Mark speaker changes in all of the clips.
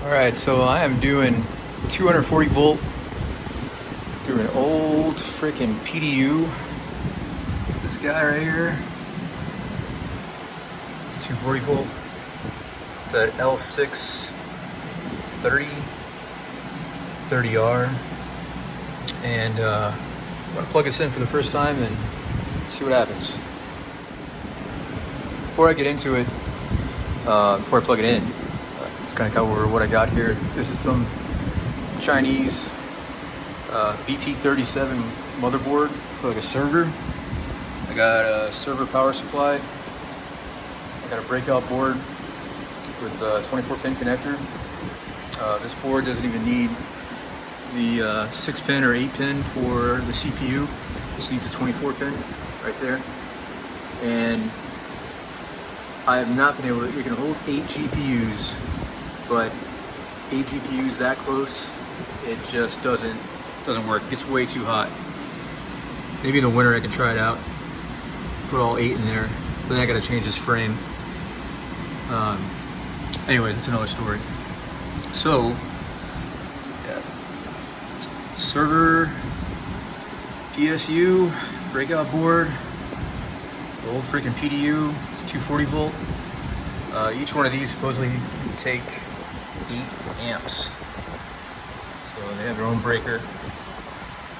Speaker 1: Alright, so I am doing 240 volt through an old freaking PDU. This guy right here, it's 240 volt. It's an L6 30R, and I'm gonna plug this in for the first time and see what happens. Before I get into it, before I plug it in, let's kind of cover what I got here. This is some Chinese BT37 motherboard for like a server. I got a server power supply. I got a breakout board with a 24-pin connector. This board doesn't even need the 6-pin or 8-pin for the CPU. Just needs a 24-pin right there. And I have not been able to, you can hold 8 GPUs, but 8 GPUs that close, it just doesn't work. It gets way too hot. Maybe in the winter I can try it out. Put all 8 in there, but then I gotta change this frame. Anyways, it's another story. So, yeah. Server, PSU, breakout board, the old freaking PDU, it's 240 volt. Each one of these supposedly can take 8 amps. So they have their own breaker.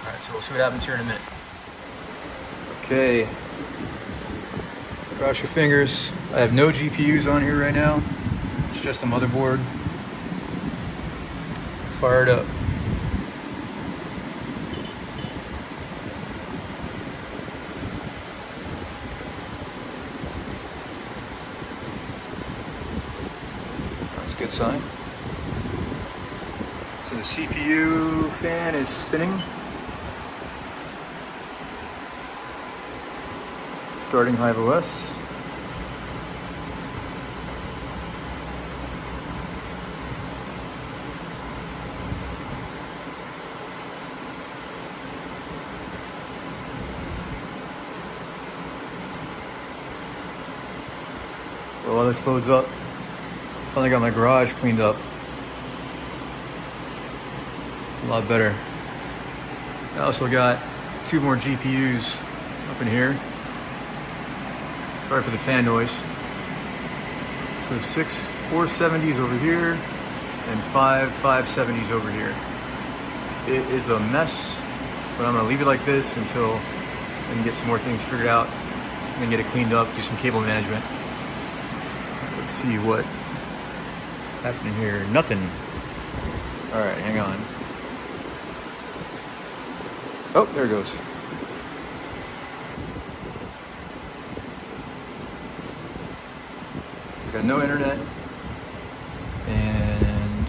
Speaker 1: Alright, so we'll see what happens here in a minute. Okay. Cross your fingers. I have no GPUs on here right now. It's just a motherboard. Fire it up. That's a good sign. So the CPU fan is spinning. Starting Hive OS. Well, while this loads up, finally got my garage cleaned up. It's a lot better. I also got 2 more GPUs up in here. Sorry for the fan noise. So 6 470s over here and 5 570s over here. It is a mess, but I'm gonna leave it like this until I can get some more things figured out and then get it cleaned up, do some cable management. Let's see what's happening here. Nothing. All right, hang on. Oh, there it goes. Got no internet and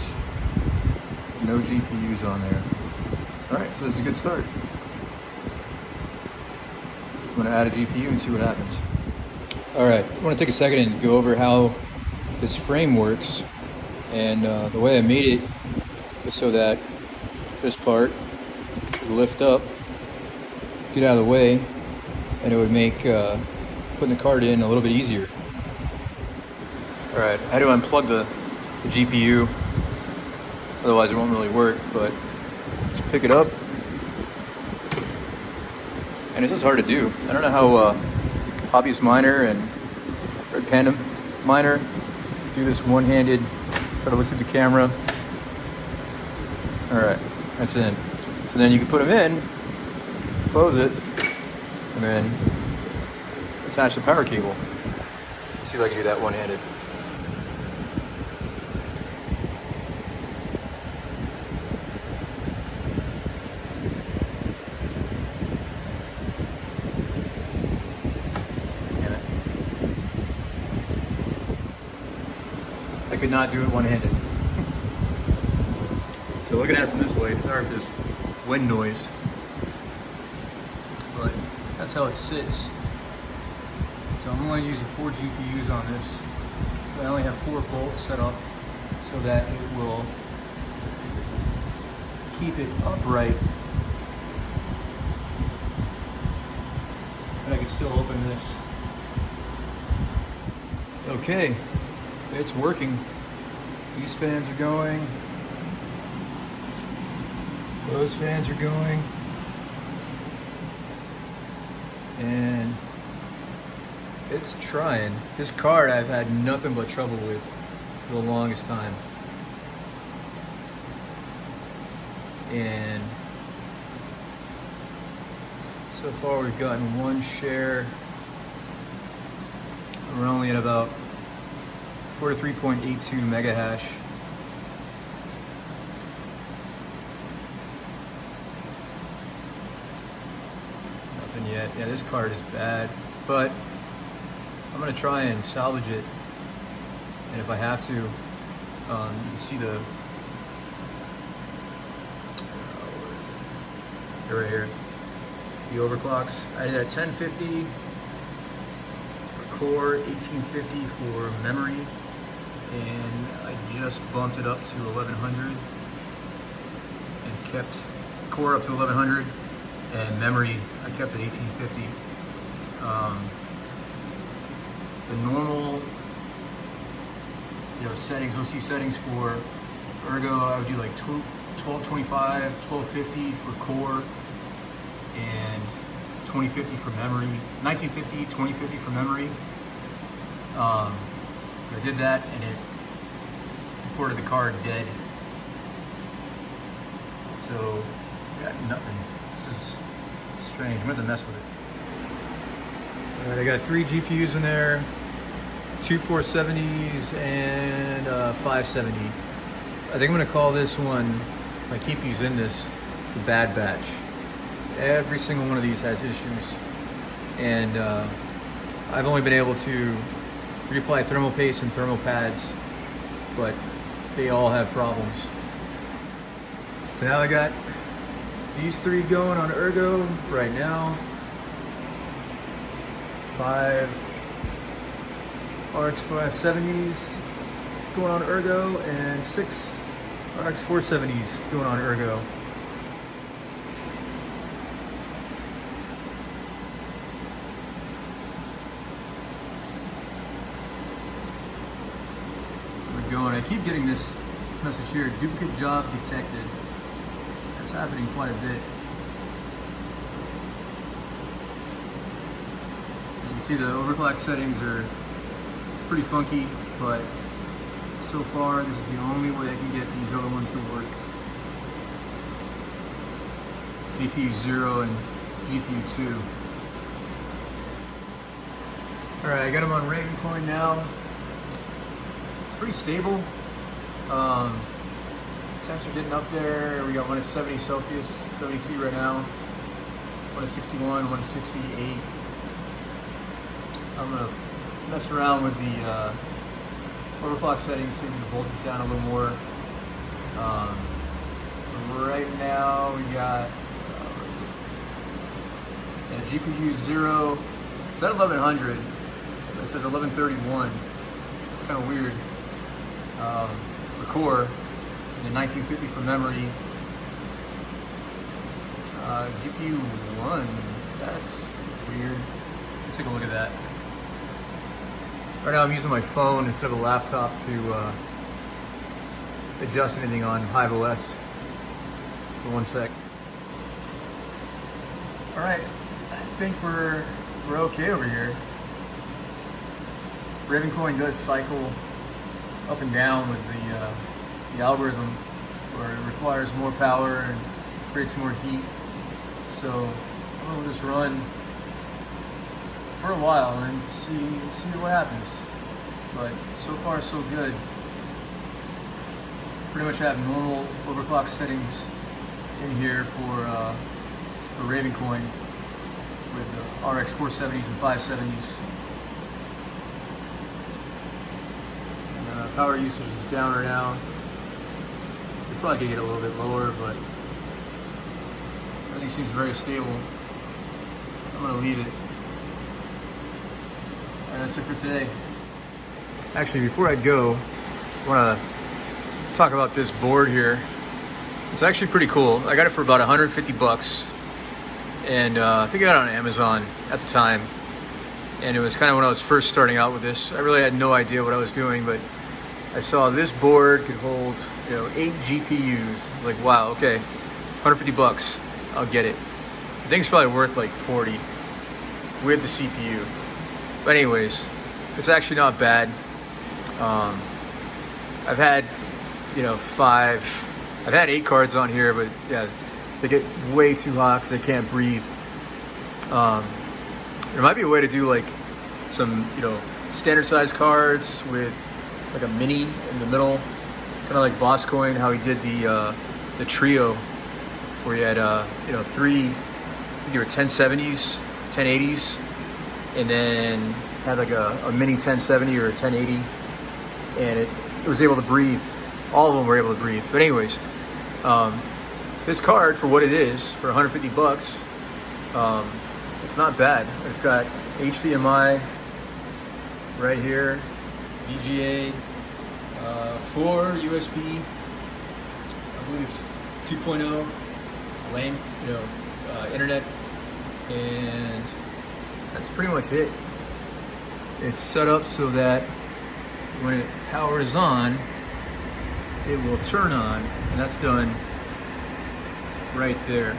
Speaker 1: no GPUs on there. All right, so this is a good start. I'm gonna add a GPU and see what happens. All right, I wanna take a second and go over how this frame works. And the way I made it is so that this part would lift up, get out of the way, and it would make putting the card in a little bit easier. All right, I had to unplug the GPU, otherwise it won't really work, but let's pick it up. And this is hard to do. I don't know how Hobbyist Miner and Red Panda Miner do this one-handed, try to look through the camera. All right, that's in. So then you can put them in, close it, and then attach the power cable. Let's see if I can do that one-handed. I could not do it one-handed. So looking at it from this way, sorry if there's wind noise, but that's how it sits. So I'm only using 4 GPUs on this. So I only have 4 bolts set up so that it will keep it upright. But I can still open this. Okay, it's working. These fans are going. Those fans are going. And it's trying. This card I've had nothing but trouble with for the longest time. And so far we've gotten one share. We're only at about 43.82 mega hash. Nothing yet. Yeah, this card is bad, but I'm gonna try and salvage it. And if I have to, you can see the right here, the overclocks. I did at 1050 for core, 1850 for memory, and I just bumped it up to 1100 and kept the core up to 1100, and memory I kept at 1850. The normal, settings, OC settings for Ergo, I would do like 1225, 1250 for core, and 2050 for memory, 1950, 2050 for memory. I did that and it reported the card dead. So, got nothing. This is strange. I'm going to mess with it. Alright, I got 3 GPUs in there, 2 470s and 570. I think I'm going to call this one, if I keep these in this, the bad batch. Every single one of these has issues, and I've only been able to reapply thermal paste and thermal pads, but they all have problems. So now I got these 3 going on Ergo right now. 5 RX 570s going on Ergo and 6 RX 470s going on Ergo. Going. I keep getting this message here, duplicate job detected. That's happening quite a bit. You can see the overclock settings are pretty funky, but so far this is the only way I can get these other ones to work. GPU 0 and GPU 2. Alright, I got them on Ravencoin now. Pretty stable. Temps are getting up there. We got one at 70 Celsius, 70 C right now. One at 61, one at 68. I'm gonna mess around with the overclock settings so we can get the voltage down a little more. Right now we got GPU 0. It's at 1100. It says 1131. It's kind of weird. For core, and then 1950 for memory. GPU 1, that's weird. Let's take a look at that. Right now I'm using my phone instead of a laptop to adjust anything on HiveOS. So one sec. All right, I think we're okay over here. Ravencoin does cycle up and down with the algorithm, where it requires more power and creates more heat. So I'm gonna let this run for a while and see what happens. But so far so good. Pretty much have normal overclock settings in here for Ravencoin with the RX 470s and 570s. Power usage is down or down. You probably could get a little bit lower, but everything seems very stable. So I'm gonna leave it. And that's it for today. Actually, before I go, I wanna talk about this board here. It's actually pretty cool. I got it for about 150 bucks. And I think I got it on Amazon at the time. And it was kind of when I was first starting out with this. I really had no idea what I was doing, but I saw this board could hold, 8 GPUs. Like, wow, okay, 150 bucks, I'll get it. The thing's probably worth like 40 with the CPU. But anyways, it's actually not bad. I've had, 8 cards on here, but yeah, they get way too hot because they can't breathe. There might be a way to do like some, standard size cards with like a mini in the middle, kind of like Voscoin, how he did the trio, where he had 3, I think they were 1070s, 1080s, and then had like a mini 1070 or a 1080, and it was able to breathe. All of them were able to breathe. But anyways, this card, for what it is, for 150 bucks, it's not bad. It's got HDMI right here, VGA, 4 USB, I believe it's 2.0 LAN, internet, and that's pretty much it. It's set up so that when it powers on, it will turn on, and that's done right there.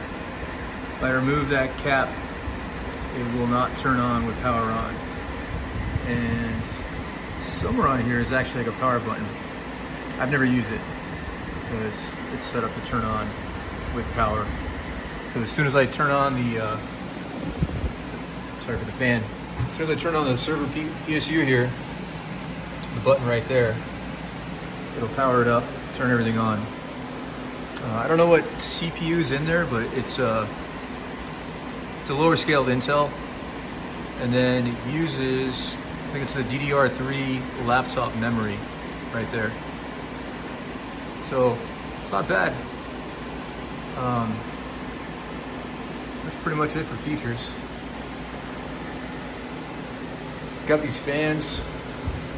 Speaker 1: If I remove that cap, it will not turn on with power on. And somewhere on here is actually like a power button. I've never used it because it's set up to turn on with power. So as soon as I turn on the, sorry for the fan. As soon as I turn on the server PSU here, the button right there, it'll power it up, turn everything on. I don't know what CPU's in there, but it's a lower scaled Intel, and then it uses, I think it's the DDR3 laptop memory right there. So it's not bad. That's pretty much it for features. Got these fans.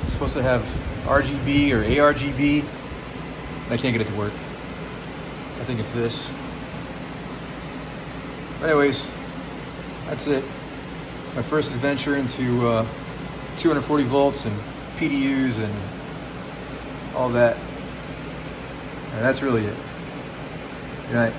Speaker 1: It's supposed to have RGB or ARGB. I can't get it to work. I think it's this. Anyways, that's it. My first adventure into 240 volts and PDUs and all that. And that's really it. Good night.